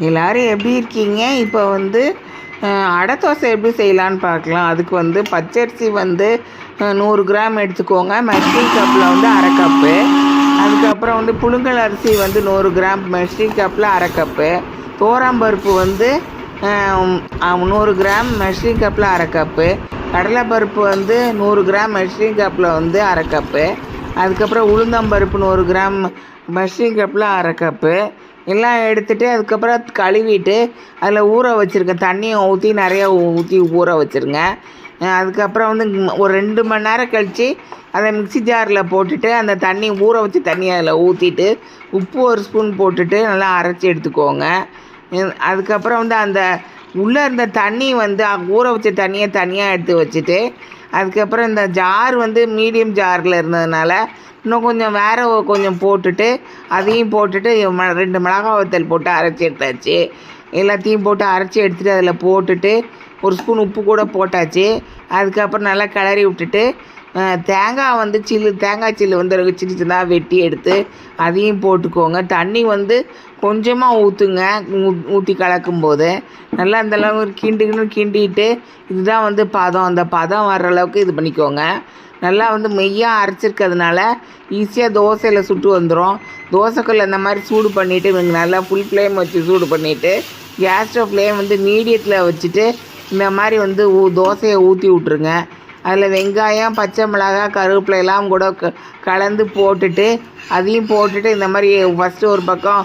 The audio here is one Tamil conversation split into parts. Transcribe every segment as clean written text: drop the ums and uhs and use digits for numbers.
எல்லோரும் எப்படி இருக்கீங்க? இப்போ அடை தோசை எப்படி செய்யலான்னு பார்க்கலாம். அதுக்கு பச்சரிசி 100 கிராம் எடுத்துக்கோங்க. மெஷரிங் கப்பில் 1/2 கப்பு. அதுக்கப்புறம் புழுங்கல் அரிசி 100 கிராம் மெஷரிங் கப்பில் 1/2 கப்பு. தோராம்பருப்பு 100 கிராம் மெஷரிங் கப்பில் 1/2 கப்பு. கடலைப்பருப்பு 100 கிராம் மெஷரிங் கப்பில் 1/2 கப்பு. அதுக்கப்புறம் உளுந்தம்பருப்பு 100 கிராம் மெஷரிங் கப்பில் 1/2 கப்பு. எல்லாம் எடுத்துகிட்டு அதுக்கப்புறம் கழுவிட்டு அதில் ஊற வச்சுருக்கேன். தண்ணியை ஊற்றி நிறையா ஊற்றி ஊற வச்சுருங்க. அதுக்கப்புறம் ஒரு 2 மணி நேரம் கழித்து அதை மிக்ஸி ஜாரில் போட்டுட்டு அந்த தண்ணி ஊற வச்ச தண்ணியை அதில் ஊற்றிட்டு உப்பு 1 ஸ்பூன் போட்டுட்டு நல்லா அரைச்சி எடுத்துக்கோங்க. அதுக்கப்புறம் அந்த உள்ளே இருந்த தண்ணி ஊற வச்ச தண்ணியை தனியாக எடுத்து வச்சுட்டு அதுக்கப்புறம் இந்த ஜார் மீடியம் ஜாரில் இருந்ததுனால இன்னும் கொஞ்சம் வேறு கொஞ்சம் போட்டுட்டு அதையும் போட்டுட்டு 2 மிளகாய் வத்தல் போட்டு அரைச்சி எடுத்தாச்சு. எல்லாத்தையும் போட்டு அரைச்சி எடுத்துகிட்டு அதில் போட்டுட்டு 1 ஸ்பூன் உப்பு கூட போட்டாச்சு. அதுக்கப்புறம் நல்லா கிளறி விட்டுட்டு தேங்காய் தேங்காய் சில்லு சின்ன சின்னதாக வெட்டி எடுத்து அதையும் போட்டுக்கோங்க. தண்ணி கொஞ்சமாக ஊற்றுங்க. ஊற்றி கலக்கும்போது நல்லா அந்தளவு கிண்டிட்டு இதுதான் பதம். அந்த பதம் வர்ற அளவுக்கு இது பண்ணிக்கோங்க. நல்லா மெய்யாக அரைச்சிருக்கிறதுனால ஈஸியாக தோசையில் சுட்டு வந்துடும். தோசைக்கல் அந்த மாதிரி சூடு பண்ணிவிட்டு நல்லா ஃபுல் ஃப்ளேம் வச்சு சூடு பண்ணிவிட்டு கேஸ் ஸ்டவ் ஃப்ளேம் மீடியத்தில் வச்சுட்டு இந்த மாதிரி தோசையை ஊற்றி விட்ருங்க. அதில் வெங்காயம், பச்சை மிளகாய், கருவேப்பிலை எல்லாம் கூட கலந்து போட்டுட்டு அதையும் போட்டுட்டு இந்த மாதிரி ஃபஸ்ட்டு ஒரு பக்கம்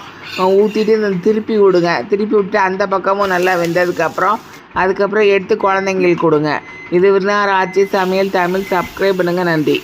ஊற்றிட்டு திருப்பி விடுங்க. திருப்பி விட்டு அந்த பக்கமும் நல்லா வெந்ததுக்கப்புறம் அதுக்கப்புறம் எடுத்து குழந்தைங்களுக்கு கொடுங்க. இது விருந்தார் ஆச்சி சமையல் தமிழ். சப்ஸ்கிரைப் பண்ணுங்கள். நன்றி.